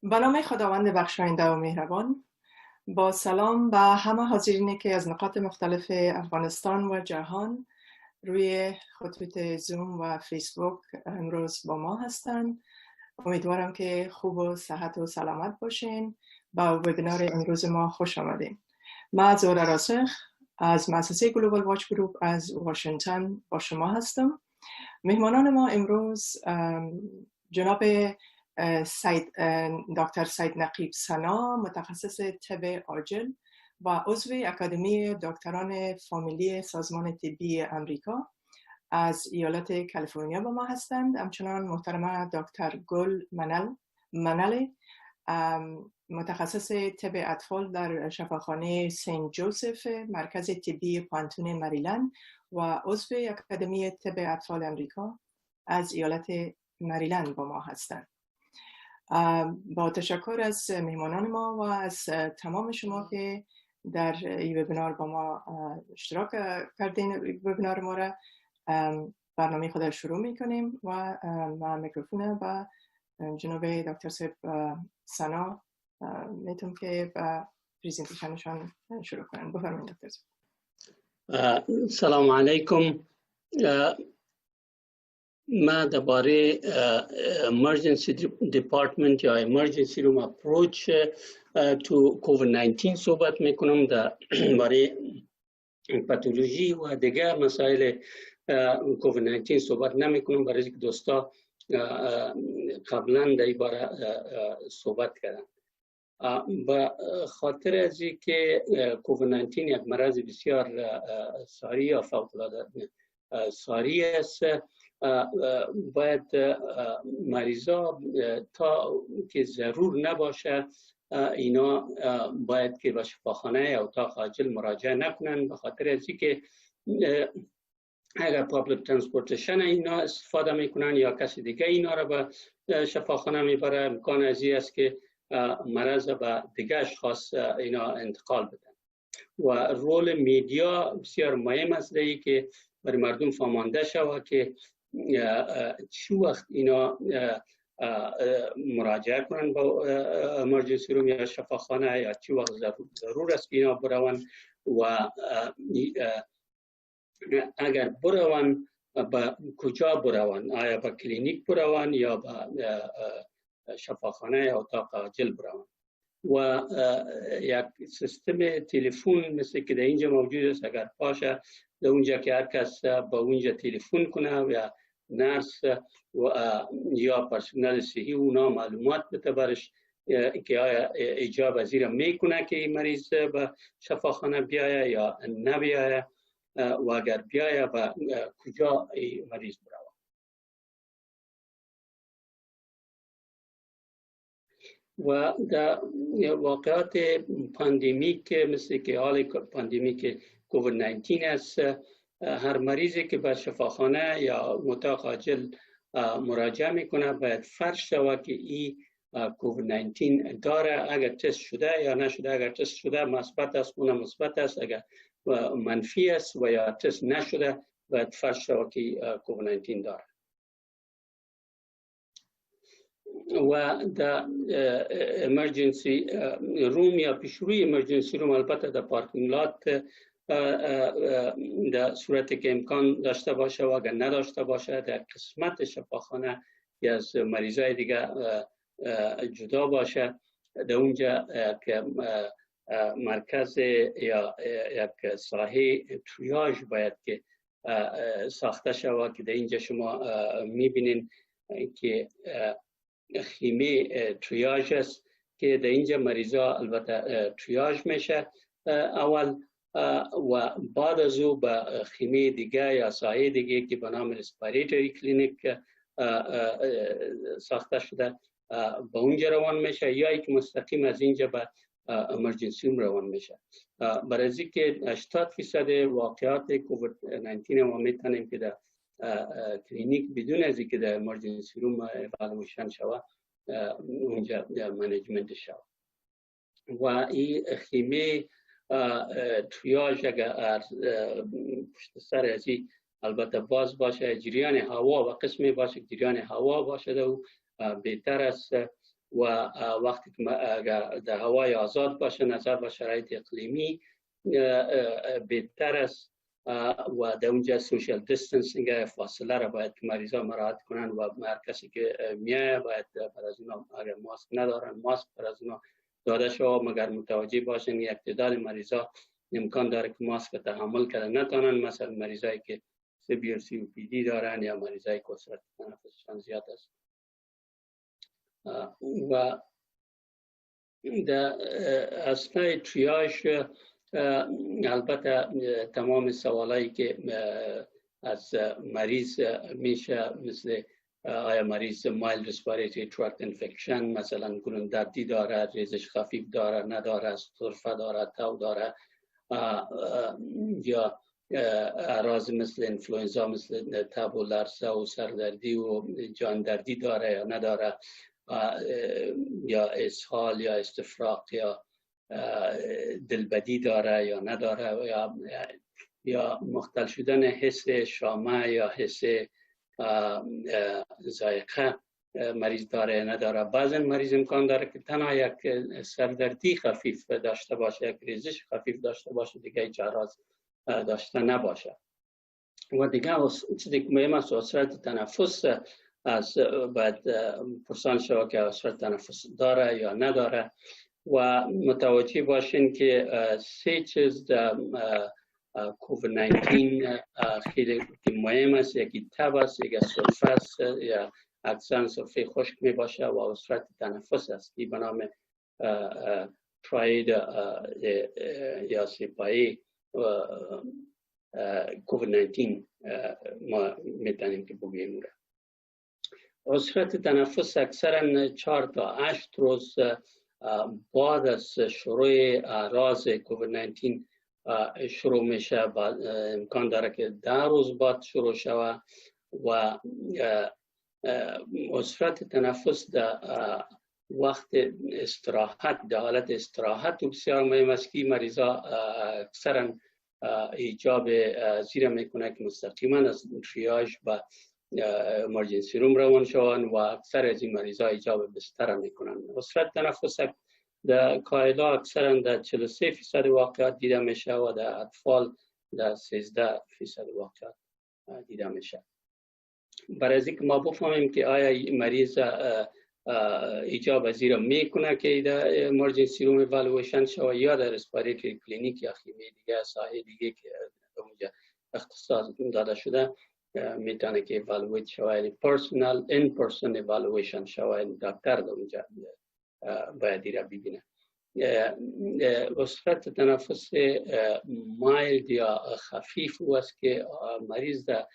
به نام خداوند بخشاینده و مهربان. با سلام به همه حاضرینی که از نقاط مختلف افغانستان و جهان روی خطوط زوم و فیسبوک امروز با ما هستند. امیدوارم که خوب و صحت و سلامت باشین. با وبینار امروز ما خوش آمدین. من زهره راسخ از مؤسسه گلوبال واچ گروپ از واشنگتن با شما هستم. مهمانان ما امروز جناب دکتر سید رقیب سنا، متخصص طب عاجل و عضو اکادمی دکتران فامیلی سازمان طبی امریکا از ایالت کالیفرنیا با ما هستند. همچنان محترمه دکتر گل منالی، متخصص طب اطفال در شفاخانه سنت جوزف مرکز طبی پانتون مریلند و عضو اکادمی طب اطفال امریکا از ایالت مریلند با ما هستند. با تشکر از مهمانان ما و از تمام شما که در این وبینار با ما اشتراک کردین. وبینار ما را برنامه خود شروع میکنیم و ما میکروفون با جناب دکتر سید سنا میتونم که با پریزنتیشنشان شروع کنم. بفرمایید دکتر سید. سلام علیکم. ما درباره emergency department یا emergency room approach to COVID-19 صحبت میکنم. درباره پاتولوژی و دیگر مسائل COVID-19 صحبت نمیکنم، برای اینکه دوستا قبلا در این باره صحبت کردن. به خاطر از اینکه COVID-19 یک مرض بسیار ساری یا فوق‌العاده ساری است، باید مریضا تا که ضرور نباشه اینا باید که به شفاخانه یا اتاق عاجل مراجعه نکنن، به خاطر از اینکه اگر پابلیک ترانسپورتیشن اینا استفاده میکنن یا کسی دیگه اینا را به شفاخانه میبره، امکان از این است که مرض به دیگه اشخاص اینا انتقال بدن. و رول میدیا بسیار مهم است در که برای مردم فهمانده شود که چی وقت اینا مراجعه کنن با امرجنسی روم یا شفاخانه یا چی وقت ضرور است که اینا بروند و اگر بروند با کجا بروند، آیا با کلینیک بروند یا با شفاخانه یا اتاق عاجل بروند. و یک سیستم تلفن مثل که در اینجا موجود است، اگر باشه در اونجا که هر کس با اونجا تلفن کنه یا نرس و یا پرسنل صحی اونا معلومات بده برش که آیا اجابه پذیر میکنه که این مریض به شفاخانه بیایه یا نبیایه و اگر بیایه و کجا این مریض بروه. و در واقعات پاندمیک مثل که حال پاندمیک کووید-19 است، هر مریضی که به شفاخانه یا اتاق عاجل مراجعه میکنه باید فرض شود که این کووید-19 داره. اگر تست شده یا نشده، اگر تست شده مثبت است اونم مثبت است، اگر منفی است و یا تست نشده باید فرض شود که کووید-19 داره. و در امرجنسی روم یا پیشروی امرجنسی روم، البته در پارکینگ لات در صورتی که امکان داشته باشه و اگر نداشته باشه در قسمت شفاخانه یا از مریضای دیگه جدا باشه، در اونجا که مرکز یا یک ساحه تریاژ باید که ساخته شود که در اینجا شما میبینین که خیمه تریاژ است که در اینجا مریضا البته تریاژ میشه اول و بعد از او به خیمه دیگه یا ساحه دیگه که به نام ریسپیراتوری کلینیک ساخته شده به اونجا روان میشه یا یک مستقیم از اینجا به امرجنسی روم روان میشه. برای از اینکه 80% واقعات کووید-19 ما میتونیم که در کلینیک بدون از اینکه در امرجنسی روم اِوالویشن شود اونجا منیجمنت شود. و این خیمه تریاژ اگر پشت سر از این البته باز باشه، جریان هوا و قسمی باشه جریان هوا باشه و بهتر است و وقتی که اگر در هوای آزاد باشه نظر به شرایط اقلیمی بهتر است و در اونجا سوشال دیستنسینگ فاصله را باید که مریضا مراعات کنن و هر کسی که میایه باید بر از اونا اگر ماسک ندارن ماسک بر از اونا داده شود، مگر متوجه باشن یک تعداد مریضا امکان داره که ماسک تحمل کردن نتونن، مثلا مریضایی که سیویر COPD دارن یا مریضایی که سرعت تنفسشان زیاد است. و در اثنای تریاژ البته تمام سوالایی که از مریض میشه مثل آیا مریض مایلد رسپیریتری تراکت انفکشن مثلا گلون دردی داره، ریزش خفیف داره، نداره، سرفه داره، تو داره، یا اعراض مثل انفلوئنزا مثل تب و لرزه و سردردی و جاندردی داره یا نداره، یا اسهال یا استفراغ یا دلبدی داره یا نداره، یا مختل شدن حس شامه یا حس ذائقه مریض داره یا نداره. بعضا مریض امکان داره که تنها یک سردردی خفیف داشته باشه، یک ریزش خفیف داشته باشه، دیگه هیچ اعراض داشته نباشه. و دیگه چیزی که مهم است صورت تنفس از باید پرسان شود که صورت تنفس داره یا نداره و متوجه باشین که سه چیز در کووید-19 خیلی مهم است. یکی تب است، یکی سرفه است یا اکثر سرفه خشک می باشه و صورت تنفس است که به نام تراید یا سپایی کووید-19 ما میتونیم که بگوییم. صورت تنفس اکثرا 4 تا 8 روز بعد از شروع اعراض کووید-19 شروع میشه. امکان داره که 10 روز بعد شروع شود و صورت تنفس در وقت استراحت، در حالت استراحت بسیار مهم است که مریضا اکثرا ایجاب زیر میکنه که مستقیما از تریاژ به امرجنسی روم روان شوند و اکثر از این مریضا ایجاب بستر میکنن. صورت تنفس در کایلا اکثرا در 43% واقعات دیده میشه و در اطفال در 13% واقعات دیده میشه. برای از اینکه ما بفهمیم که آیا مریض ایجاب زیر میکنه که در امرجنسی روم اِوالویشن شود یا در رسپیریتری کلینیک یا خیمی دیگه ساحه دیگه که اونجا اختصاص داده شده میتونه که اِوالویت شود، پرسونال این پرسون اِوالویشن شود، دکتر اونجا باید دیره ببینه. صورت تنفس مایلد یا خفیف است که مریض در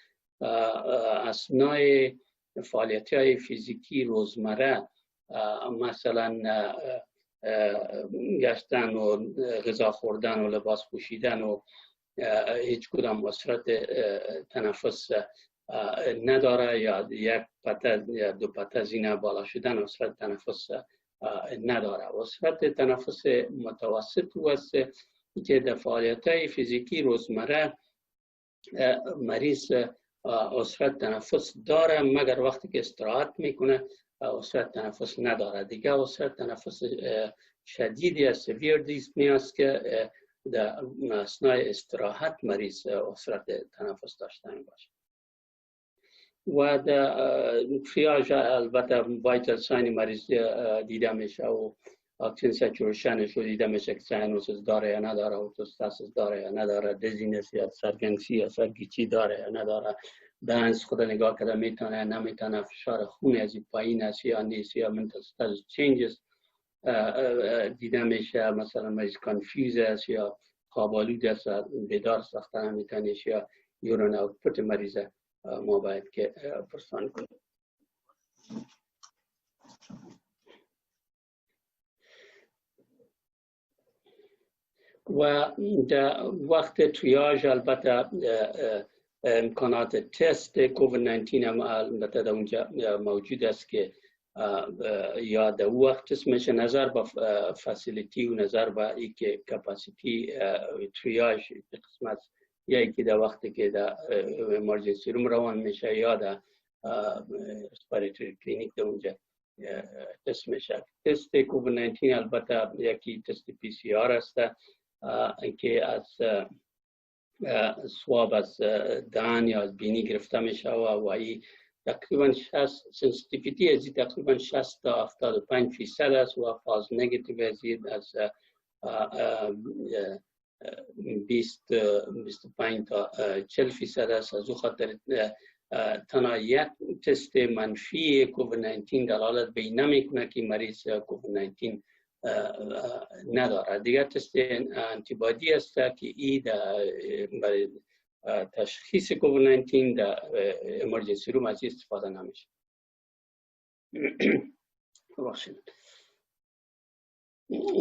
اثنای فعالیت‌های فیزیکی روزمره مثلا گشتن و غذا خوردن و لباس پوشیدن و هیچ کدام صورت تنفس نداره یا یک پته یا دو پته زینه بالا شدن و صورت تنفس نداره. و صورت تنفس متوسط است که در فعالیت‌های فیزیکی روزمره مریض صورت تنفس داره مگر وقتی که استراحت میکنه صورت تنفس نداره. دیگه صورت تنفس شدیدی است، سیویر دیسپنی است که در اثنای استراحت مریض صورت تنفس داشته باشه. و در تریاژ البته وایتال ساین مریض دیده میشه و اکسیژن سچوریشنش رو دیده میشه که ساینوسیس داره یا نداره، اوتوستاسیس داره یا نداره، دیزینس یا سرگنسی یا سرگیچی داره یا نداره، دانس خود نگاه کرده میتونه یا نمیتونه، فشار خون از این پایین است یا نیست، یا منتال استاتس چینجز دیده میشه، مثلا مریض کانفیوز است یا خواب آلود است، بیدار ساخته نمیتونه، یا یورین اوتپوت مریض ما باید که پرسان کنیم. و در وقت تریاژ البته امکانات تست کووید-19 هم البته در اونجا موجود است که یا در وقت تست میشه نظر به فسیلیتی و نظر به ای که کپاسیتی تریاژ قسمت یا ای که در وقتی که در امرجنسی روم روان میشه یا در رسپیریتری کلینیک در اونجا تست میشه. تست کووید 19 البته یکی تست PCR است که از سواب از دهن یا از بینی گرفته میشه و این تقریبا سنسیتیویتی از تقریبا 60 تا 75% است و فاز نگاتیو از 25 تا 40% است. از او خاطر تنها یک تست منفی کووید 19 دلالت به این نمیکنه که مریض کووید 19 نداره. دیگر تست انتیبادی است که ای برای تشخیص کووید 19 در امرجنسی روم از استفاده نمیشه.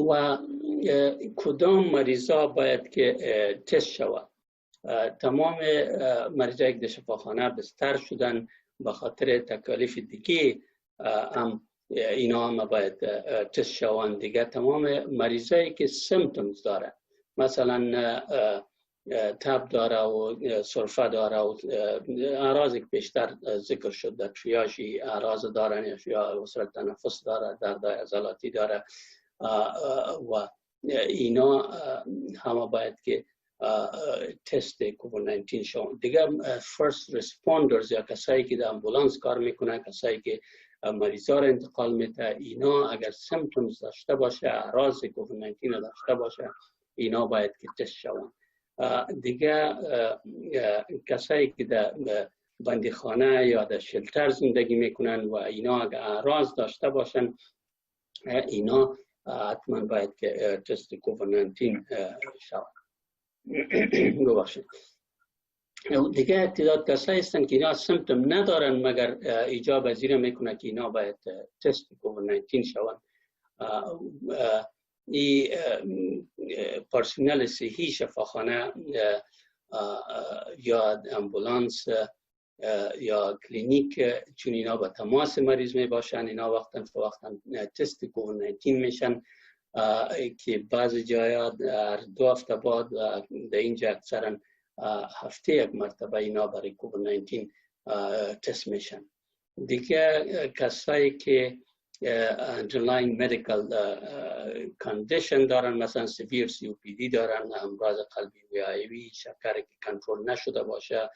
و کدام مریضا باید که تست شود؟ تمام مریضایی که در شفاخانه بستر شدن به خاطر تکالیف دیگه هم اینا هم باید تست شوند. دیگه تمام مریضایی که سیمپتومز داره، مثلا تب داره و سرفه داره و اعراضی که بیشتر ذکر شد در تریاژی اعراض دارن یا وصل تنفس داره، درد عضلاتی داره و اینا همه باید که تست کووید 19 شوند. دیگه فرست ریسپاندرز یا کسایی که در امبولانس کار میکنن، کسایی که مریضا را انتقال میده، اینا اگر سیمپتومز داشته باشه، اعراض کووید 19 داشته باشه، اینا باید که تست شوند. دیگه کسایی که در بندیخانه یا در شلتر زندگی میکنن و اینا اگر اعراض داشته باشن، اینا حتما باید که تست کووید 19 شوند. ببخشید. دیگه تعداد کسایی هستند که اینا سیمپتوم ندارن مگر ایجاب پذیر میکنه که اینا باید تست کووید 19 شوند. این پرسنل صحی شفاخانه یا امبولانس یا کلینیک، چون اینا با تماس مریض می باشن، اینا وقتا فوقتا تست کووید 19 میشن که بعضی جایا در 2 هفته بعد، در اینجا اکثرا هفته یک مرتبه اینا برای کووید 19 تست میشن. دیگه کسایی که underlying medical condition دارن، مثلا severe COPD دارن، امراض قلبی ویایی، شکر که کنترل نشده باشه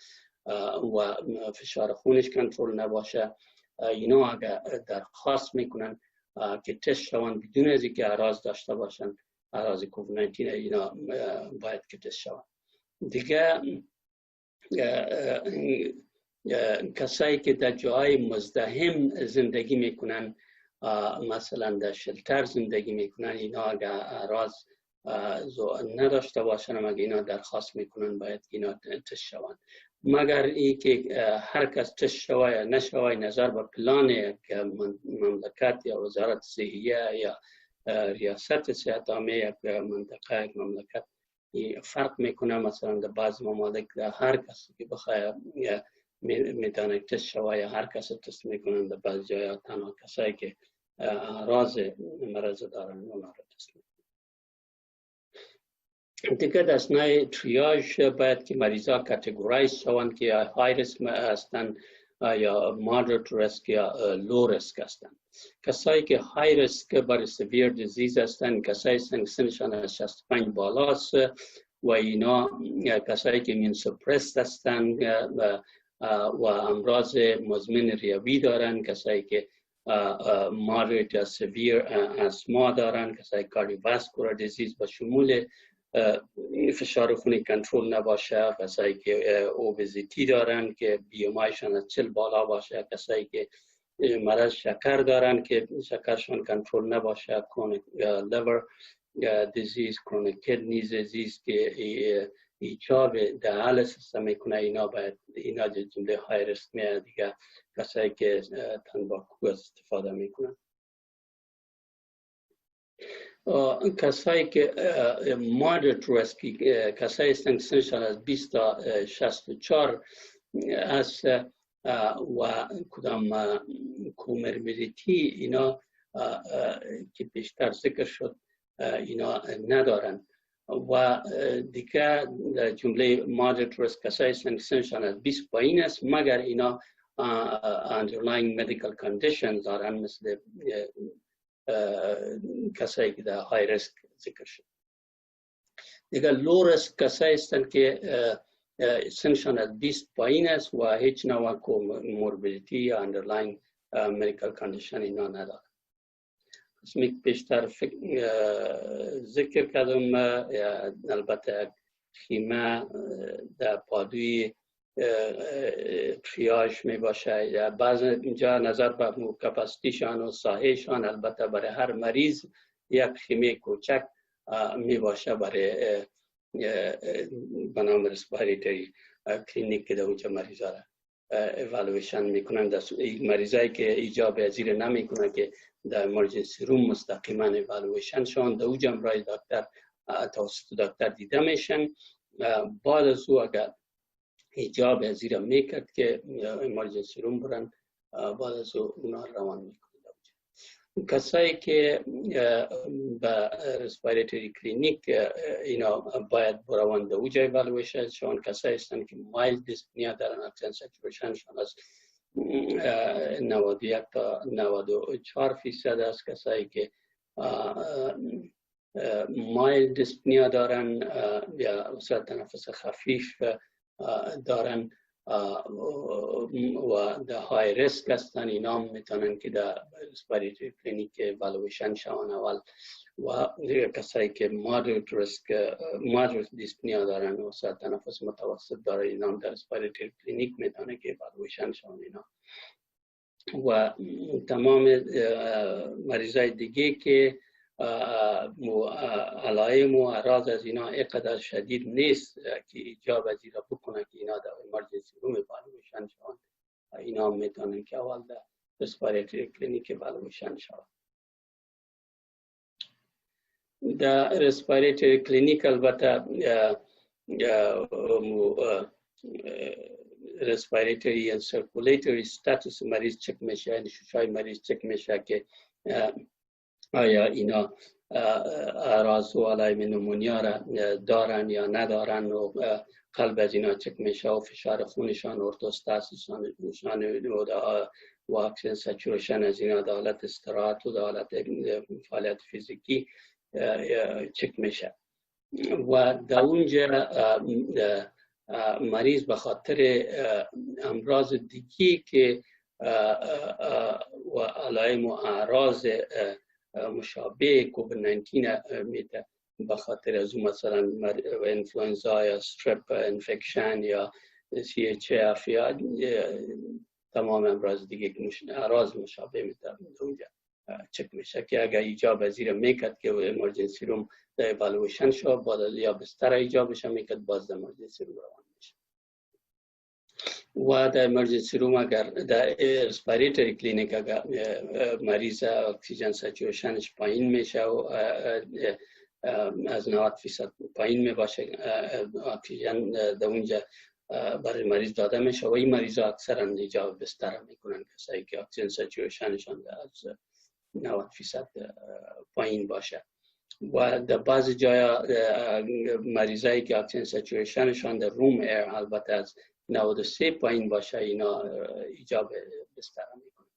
و فشار خونش کنترل نباشه، اینا اگر درخواست میکنن که تست شوند بدون از اینکه اعراض داشته باشن، اعراض کووید 19 اینا باید که تست شوند. دیگه کسایی که در جای مزدحم زندگی میکنن، مثلا در شلتر زندگی میکنن، اینا اگر اعراض نداشته باشن، مگر اینا درخواست میکنن باید که اینا تست شوند. مگر ای که هر کس تست شوه یا نشوه نظر به پلان که مملکت یا وزارت صحیه یا ریاست صحت عامه یا منطقه مملکت فرق میکنه. مثلا در بعض ممالک هر کسی که بخواه میتونه تست شوه یا هر کس تست میکنن، در بعض جایا تنها کسایی که اعراض مرض دارن اونا رو تست میکنن. دیگه در اثناء تریاژ باید که مریضا کاتگورایز شوند که یا های ریسک هستند یا مادرت ریسک یا لو ریسک هستند. کسایی که های ریسک برای سویر دیزیز هستند، کسایی که سنشان از 65 بالاست و اینا کسایی که ایمیون سپرست هستند و امراض مزمن ریوی دارن، کسایی که مادرت یا سویر اسما دارن، کسایی کاردیوواسکولار دیزیز با شمول فشار خونی کنترل نباشه، کسایی که اوبزیتی دارن که بیومایشان از 40 بالا باشه، کسایی که مرض شکر دارن که شکرشان کنترل نباشه، کرونیک لیور دیزیز، کرونیک کدنی دیزیز که ایجاب دیالیسیس میکنه، اینا باید اینا جمله های ریسک میاد. دیگه کسایی که تنباکو استفاده میکنن، کسایی که مادرت ریسک، کسایی هستند که سنشان از 20 تا 64 است و کدام کوموربیدیتی اینا که بیشتر ذکر شد اینا ندارن. و دیگه جمله مادرت ریسک کسایی هستند که سنشان از 20 پایین است، مگر اینا underlying medical conditions دارن مثل کسایی که در های ریسک ذکر شد. دیگه لو ریسک کسایی هستند که سنشان از 20 پایین است و هیچ نوع کوموربیدیتی یا underlying medical condition اینا ندارن. قسمی که بیشتر ذکر کردم البته خیمه در پادوی تریاج می باشه یا بعض اینجا نظر به کپاسیتیشان و ساحهشان البته برای هر مریض یک خیمه کوچک می باشه برای بنام رسپیراتوری کلینیک که در اونجا مریضا را ایوالویشن میکنن. در مریضایی که ایجاب پذیر نمیکنه که در امرجنسی روم مستقیما ایوالویشن شون در اونجا برای دکتر توسط دکتر دیده میشن. بعد از او اگر ایجاب پذیر میکرد که امرجنسی روم برن بعد از اونا روان میکنه. کسایی که به رسپیراتوری کلینیک اینا باید بروند در اوجا ایوالویشن شون کسایی هستند که مایلد دیسپنیا دارن، اکسیژن سچوریشنشون از 91 تا 94% است. کسایی که مایلد دیسپنیا دارن یا وسایل تنفس خفیف دارن و در های ریسک هستن اینا میتونن که در رسپیراتوری کلینیک ایوالویشن شون اول و کسایی که مادرت دیسپنیا دارن و وسایل تنفس متوسط دارن اینا در رسپیراتوری کلینیک میتونن که ایوالویشن شون اینا. و تمام مریضای دیگه که علائم و اعراض از اینا اینقدر شدید نیست که ایجاب پذیر بکنه که اینا در امرجنسی روم ایوالویشن شون، اینا میتونن که اول در رسپیراتوری کلینیک ایوالویشن شون. در رسپیراتوری کلینیک البته رسپیراتوری و سرکولیتوری استاتوس مریض چک میشه، یعنی ششای مریض چک میشه که آیا اینا اعراض و علائم نمونیا را دارن یا ندارن و قلب از اینا چک میشه و فشار خونشان ارتوستاسشان و اکسیژن سچوریشن از اینا در حالت استراحت و در حالت فعالیت فیزیکی چک میشه. و در اونجا مریض به خاطر امراض دیگی که و علائم و اعراض مشابه کووید-19 میده، به خاطر از مثلا انفلوئنزا یا استرپ انفکشن یا CHF یا تمام امراض دیگه که اعراض مشابه میده اونجا چک میشه که اگر ایجاب پذیر میکرد که امرجنسی روم در ایوالویشن شو بعد یا بستر ایجابش میکرد باز در امرجنسی روم روان میشه. و در امرجنسی روم اگر در رسپیراتوری کلینیک اگر مریض اکسیژن سچوریشنش پایین میشه و از 90% پایین میباشه اکسیژن در اونجا برای مریض داده میشه و این مریض ها اکثرا ایجاب بستر میکنن کسایی که اکسیژن سچوریشنشان از 90% پایین باشه. و در بعض جایا مریضایی که اکسیژن سچوریشنشان در روم ایر البته از 93 پایین باشه اینا ایجاب بستر میکنه.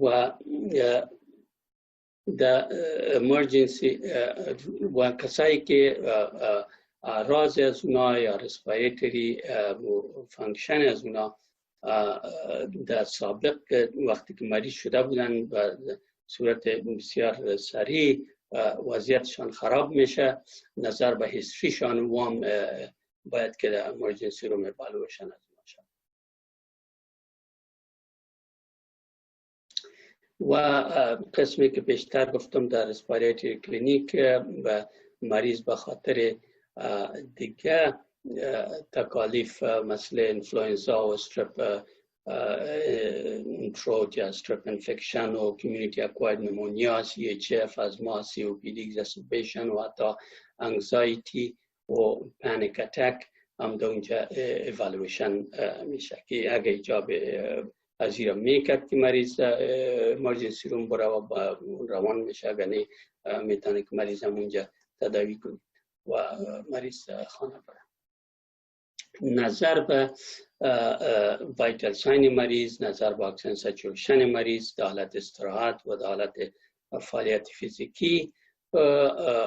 و در امرجنسی و کسایی که اعراض از اونا یا رسپیراتوری فانکشن از اونا در سابق وقتی که مریض شده بودن و صورت بسیار سریع وضعیتشان خراب میشه، نظر به هیستریشان وام باید که در امرجنسی روم ایوالویشن از باشه. و قسمی که بیشتر گفتم در رسپیراتوری کلینیک و مریض به خاطر دیگه تکالیف مثل انفلوئنزا و استرپ تروت یا استرپ انفکشن و کمیونیتی اکواید نمونیا، CHF، ازما، COPD اگزاسربیشن و حتی انگزایتی و پانیک اتک هم در اونجا ایوالویشن میشه که اگه ایجاب پذیر میکرد که مریض امرجنسی روم بره و روان میشه، اگه نه میتونه که مریض هم اونجا تداوی کنید و مریض خانه بره. نظر به وایتال ساین مریض، نظر به اکسیژن سچوریشن مریض، در حالت استراحت و در حالت فعالیت فیزیکی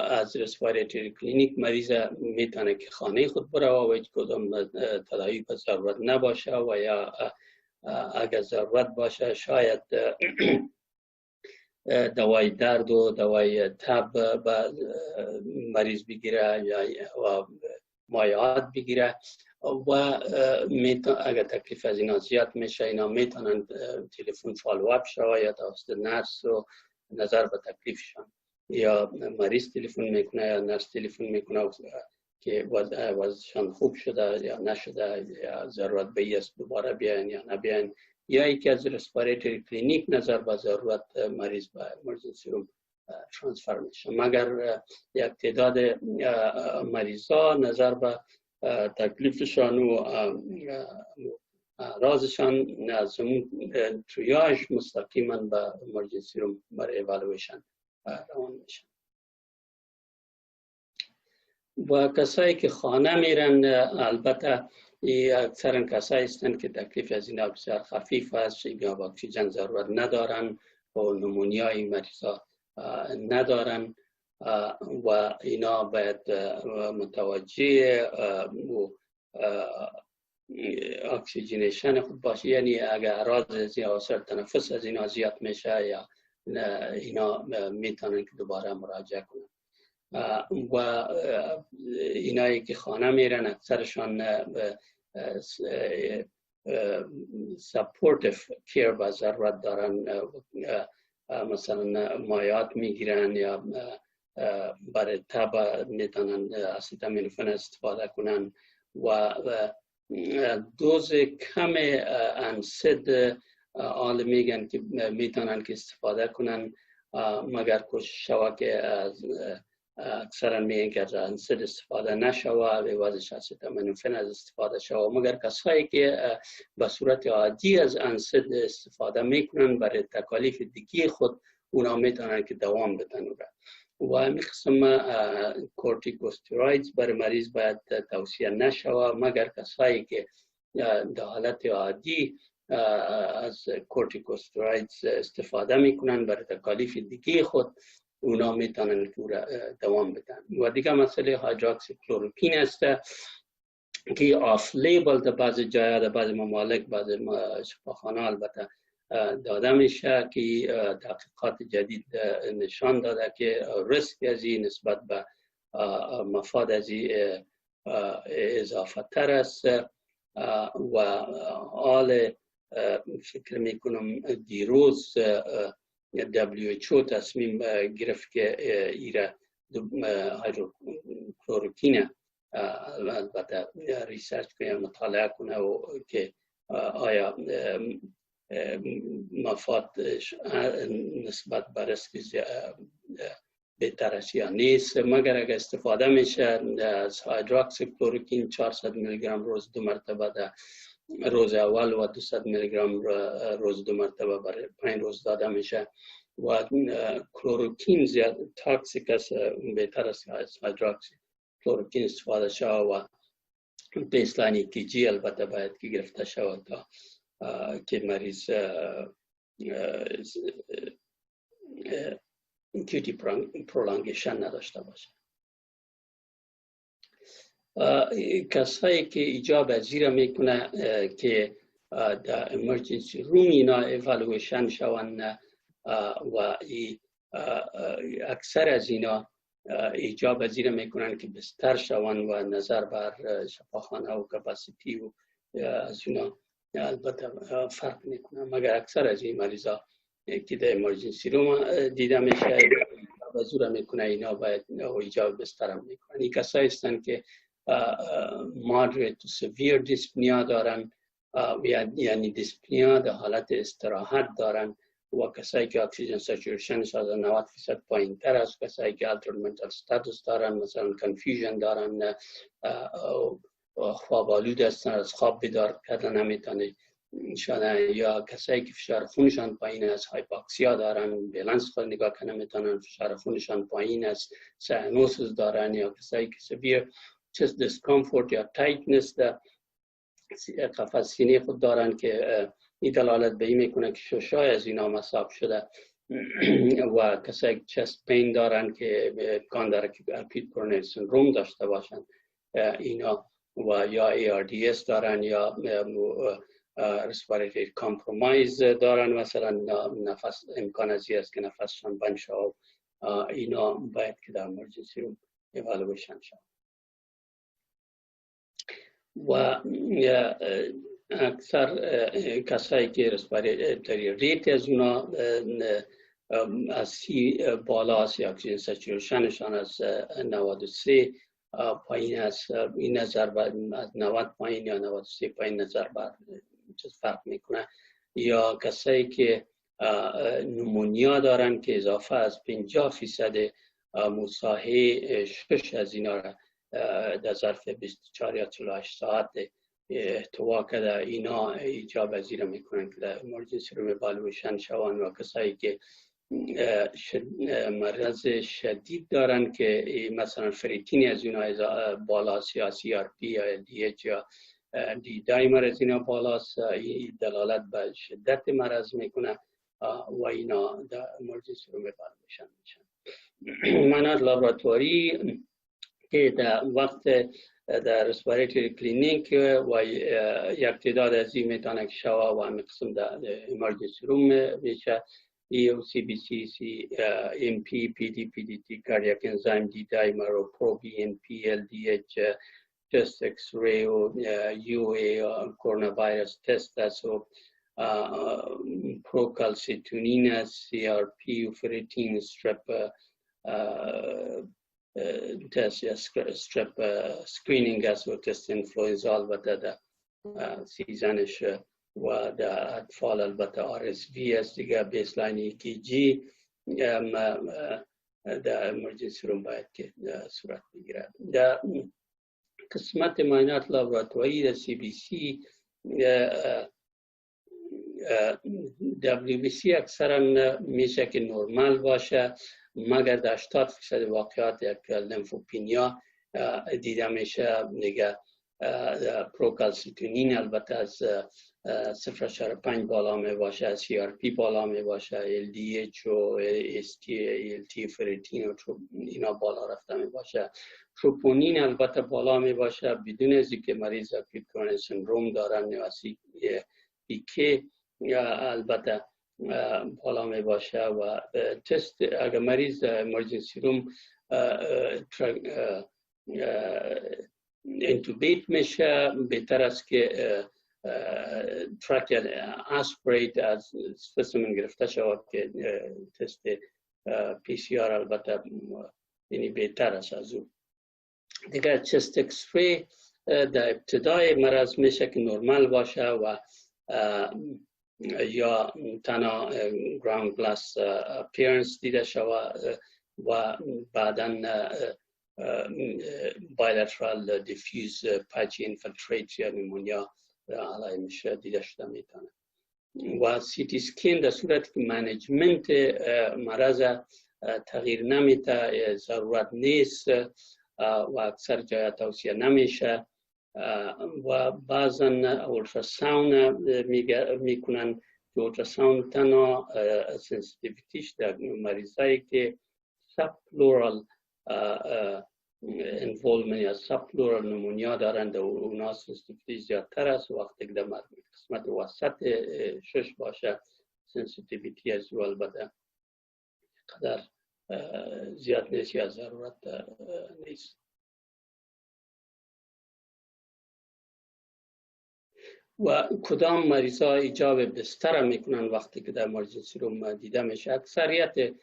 از رسپیراتوری کلینیک مریض میتونه که خانه خود بره و هیچ کدام تداوی به ضرورت نباشه و یا اگر ضرورت باشه شاید دوای درد و دوای تب به مریض بگیره یا مایعات بگیره و اگر تکلیف از اینا زیاد میشه اینا میتونن تلفن فالو اپ شوه یا توسط نرس و نظر به تکلیفشان یا مریض تلفن میکنه یا نرس تلفن میکنه که وضعشان خوب شده یا نشده یا ضرورت به است دوباره بیاین یا نبیاین یا یکی از رسپیراتوری کلینیک نظر به ضرورت مریض به امرجنسی روم ترانسفر میشه. مگر یک تعداد مریضا نظر به تکلیفشان و رازشان از اون تریاژ مستقیما به امرجنسی روم برای ایوالویشن روان میشن. و کسایی که خانه میرن البته اکثرا کسایی هستند که تکلیف از اینا بسیار خفیف است، یا با اکسیژن ضرورت ندارن و نمونیای مریضا ندارن و اینا باید متوجه اکسیژنیشن خود باشه، یعنی اگر اعراض از آثار تنفس از اینا زیاد میشه یا اینا میتونن که دوباره مراجعه کنن. و اینایی که خانه میرن اکثرشان سپورتیف کیر با ضرورت دارن، مثلا مایعات میگیرن یا برای تب میتونن اسیتامینوفن استفاده کنن و دوز کم انسید آل میگن که میتونن که استفاده کنن، مگر کوشش شوه که از اکثرا میگن که از انسید استفاده نشوه، عوضش اسیتامینوفن از استفاده شوه. مگر کسایی که به صورت عادی از انسید استفاده میکنن برای تکالیف دیگه خود اونا میتونن که دوام بدن. و همین قسم کورتیکوستیرویدز برای مریض باید توصیه نشوه، مگر کسایی که در حالت عادی از کورتیکوستیرویدز استفاده میکنن برای تکالیف دیگه خود اونا میتونن که دوام بدن. و دیگه مسئله هایدروکسی کلوروکین است که آف لیبل در بعض جاها در بعض ممالک بعض شفاخانه البته داده میشه که تحقیقات جدید نشان داده که ریسک از این نسبت به مفاد از این اضافه تر است و حال فکر میکنم دیروز WHO تصمیم گرفت که ایره هایدروکلوروکین البته ریسرچ کنه مطالعه کنه و که آیا مفاد نسبت به ریسک بهتر است یا نیست. مگر اگر استفاده میشه از هایدروکسی کلوروکین 400 میلی گرم روز 2 مرتبه در روز اول و 200 میلی گرم روز 2 مرتبه برای 5 روز داده میشه و کلوروکین زیاد تاکسیک است، بهتر است از هایدروکسی کلوروکین استفاده شود و بیسلاین EKG البته باید که گرفته شود تا که مریض QT پرولانگیشن نداشته باشه. کسایی که ایجاب از زیر میکنه که در امرجنسی روم اینا ایوالویشن شوند و اکثر از اینا ایجاب از زیر میکنن که بستر شوند و نظر بر شفاخانه و کپاسیتی و از اینا البته فرق میکنه. مگر اکثر از این مریضا که در امرجنسی روم دیده میشه به زور میکنه اینا باید ایجاب بستر هم میکنن. این کسایی هستن که moderate to severe dyspnea دارن یعنی دیسپنیا در حالت استراحت دارن و کسایی که اکسیژن سچوریشن از 90% پایین تر است، کسایی که altered mental status دارن، مثلا confusion دارن، خواب آلود هستن، از خواب بیدار کردن نمیتونه شدن، یا کسایی که فشار خونشان پایین است، هایپاکسیا دارن، بالانس خود نگاه کنه نمیتونن، فشار خونشان پایین است، ساینوسیس دارن، یا کسایی که severe chest discomfort یا tightness قفس سینه خود دارند که این دلالت به این میکنه که ششای از اینا مصاب شده و کسایی که چست پین دارند که امکان داره که اکوت کورونری سندروم داشته باشند اینا و یا ARDS دارن یا respiratory compromise دارن مثلا نفس امکان ازی است که نفسشان بند شد اینا باید که در emergency room evaluation شد و اکثر کسایی که respiratory rate از اونا از 30 بالا است یا اکسیژن سچوریشنشان از 93 پایین است این نظر بر از 90 پایین یا 93 پایین نظر بر چیز فرق میکنه یا کسایی که نمونیا دارن که اضافه از 50% مساحه 6 از اینا را در ظرف 24 یا 48 ساعت احتوا کرده اینا ایجاب پذیر میکنن که در emergency room evaluation شوند و کسایی که مرض شدید دارن که مثلا فریتین از اینا بالاست یا CRP یا LDH یا دی دایمر از اینا بالاست دلالت به شدت مرض میکنه و اینا در emergency room evaluation میشن. مناظر لابراتواری که در وقت در respiratory clinic و یک تعداد از این میتونه که شوا و همه قسم در emergency room میشه EO, CBC, MP, PD, PDT, cardiac enzyme, D-dimer, pro-BNP, LDH, chest X-ray, UA, coronavirus test, so procalcitonin, CRP, ferritin, strep test, strep screening, so test influenza, البته در سیزنش و در اطفال البته RSV است دیگه بیسلاین EKG در emergency room باید که صورت بگیرد. در قسمت معاینات لابراتواری در CBC WBC اکثرا میشه که نرمال باشه مگر در 80% واقعات یک لیمفوپینیا دیده میشه دیگه پروکالسیتونین البته از 0.5 بالا می باشه CRP بالا می باشه LDH و ST ALT فريتين و اینا بالا رفته می باشه تروپونین البته بالا می باشه بدون از اینکه مریض اکوت کورونری سندروم دارن یا PK البته بالا می باشه و تست اگر مریض امرجنسی روم انتوبیت میشه بهتر است که تراکیال اسپریت از اسپسیمن گرفته شود که تست PCR البته یعنی بهتر است از اون دیگر چست اکسری در ابتدای مرض میشه که نرمال باشه و یا تنها گراوند گلاس اپیرنس دیده شود و بعداً bilateral diffuse patchy infiltrate یا نیمونیا علای میشه دیده شده میتونه و CT سکین در صورت که منیجمنت مرض تغییر نمیده ضرورت نیست و اکثر جای توصیه نمیشه و بعضا اولتراساوند میکنن که اولتراساوند تنها سنسیتیویتیش در مریضایی که سب پلورال انفولمنت یا سب پلورال نمونیا دارند و اونا سنسیتیویتی زیادتر است وقتی که در قسمت وسط شش باشه سنسیتیویتی از او البته قدر زیاد نیست یا ضرورت نیست و کدام مریضا ایجاب بستر میکنن وقتی که در امرجنسی روم دیده میشه اکثریت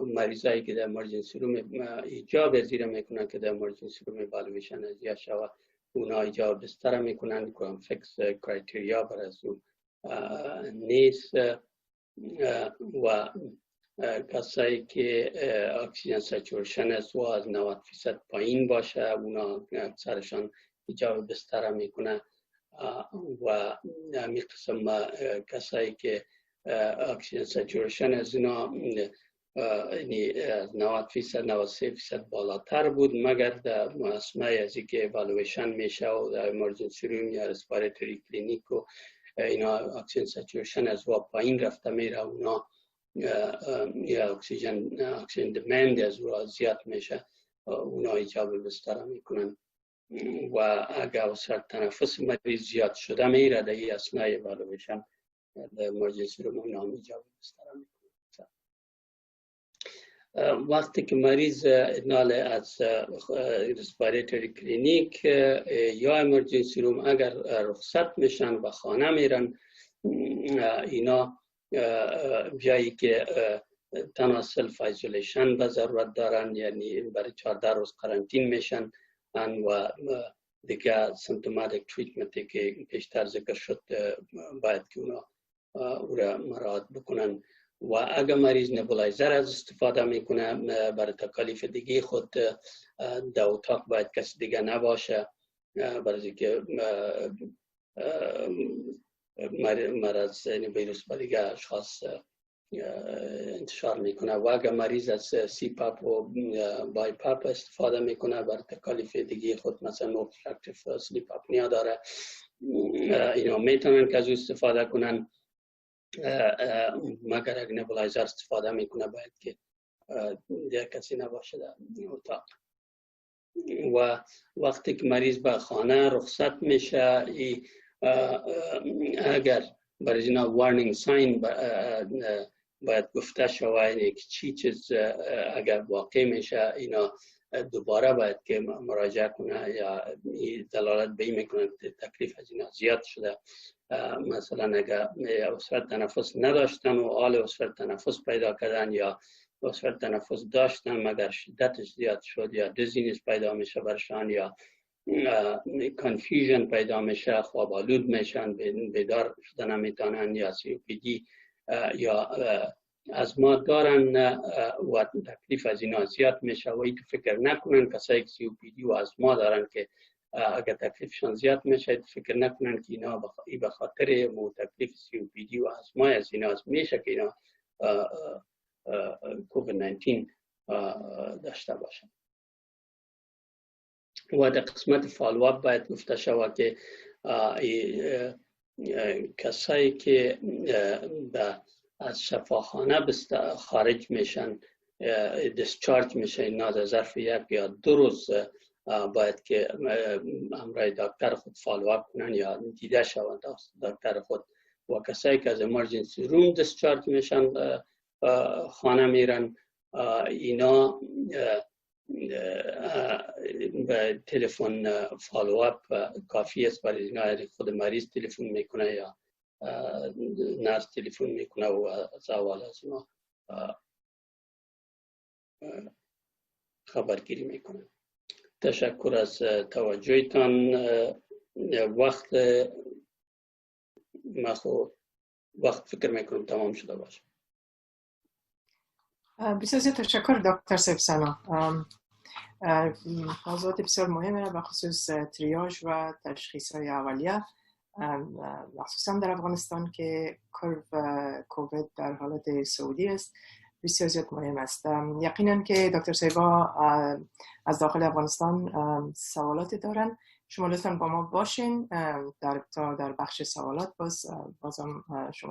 مریضایی که در امرجنسی روم ایجاب پذیر میکنن که در امرجنسی روم اِوالویشن ازیا شود اونا ایجاب بستر میکنن که فیکس کرایتریا برای از اون نیست و کسایی که اکسیژن سچوریشن از 90% پایین باشه اونا اکثرشان ایجاب بستر میکنن و همین قسم کسایی که اکسیژن سچوریشن از اینا یعنی 90% 93% بالاتر بود، مگر در مسئله از اینکه اِوالویشن میشه و در امرجنسی روم یا رسپیراتوری کلینیک و اینا اکسیژن سچوریشن از وا پایین رفته میره، اونا یا اکسیژن دمند از وا زیاد میشه، اونا ایجاب بستر میکنن و اگر وسط تنفس مریض زیاد شده میره در این اثناء اِوالویشن در امرجنسی روم اونا ایجاب بستر میکنن. وقتی که مریض نال از رسپیراتوری کلینیک یا امرجنسی روم اگر رخصت میشن به خانه میرن، اینا جایی که تنها سلف ایزولیشن به ضرورت دارن، یعنی برای 14 روز قرنطین میشن و دیگه سیمپتوماتیک تریتمنتی که پیشتر ذکر شد باید که اونا او را مراعات بکنن. و اگر مریض نبولایزر از استفاده میکنه برای تکالیف دیگه خود در اتاق باید کسی دیگه نباشه، برای اینکه مرض ویروس با دیگه اشخاص انتشار میکنه. و اگر مریض از سی پاپ و بای پاپ استفاده میکنه برای تکالیف دیگه خود، مثلا obstructive sleep apnea داره، اینا میتونن که از استفاده کنن، مگر اگر نبولایزر استفاده میکنه باید که دیگه کسی نباشه در اتاق. و وقتی که مریض به خانه رخصت میشه، اگر برای اینا وارنینگ ساین باید گفته شود که چی چیز اگر واقع میشه، اینا دوباره باید که مراجعه کنه یا دلالت به این میکنه که تکلیف از اینا زیاد شده. مثلا اگر وسواس تنفس نداشتن و حال وسواس تنفس پیدا کردن یا وسواس تنفس داشتن مگر شدتش زیاد شد یا دیزینس پیدا میشه برشان یا کانفیوژن پیدا میشه، خواب آلود میشن، بیدار شدن نمیتونن یا COPD یا ازما دارن و تکلیف از اینا زیاد میشه. و این فکر نکنن کسایی که COPD و ازما دارن که اگر تکلیفشان زیاد میشه فکر نکنن که اینا به خاطر تکلیف COPD و ازما از اینا میشه که اینا COVID-19 داشته باشن. و در قسمت فالوآپ باید گفته شود که کسایی که از شفاخانه خارج میشن، دیسچارج میشه، اینا در ظرف 1 یا 2 روز باید که همراه دکتر خود فالوآپ کنن یا دیده شوند دکتر خود. و کسایی که از امرجنسی روم دیسچارج میشن خانه میرن، اینا به تلفن فالوآپ کافی است. برای اینا خود مریض تلفن میکنه یا نرس تلفن میکنه و از اول از ما خبرگیری میکنه. تشکر از توجهتان. وقت فکر میکنم تمام شده باشه. بسیار تشکر دکتر سنا. موضوعات بسیار مهمه به خصوص تریاژ و تشخیص های اولیه، مخصوصا در افغانستان که کرو کووید در حالت صعودی است، بسیار زیاد مهم است. یقینا که دکتر صاحبا از داخل افغانستان سوالاتی دارن، شما لطفاً با ما باشین تا در بخش سوالات بازم شما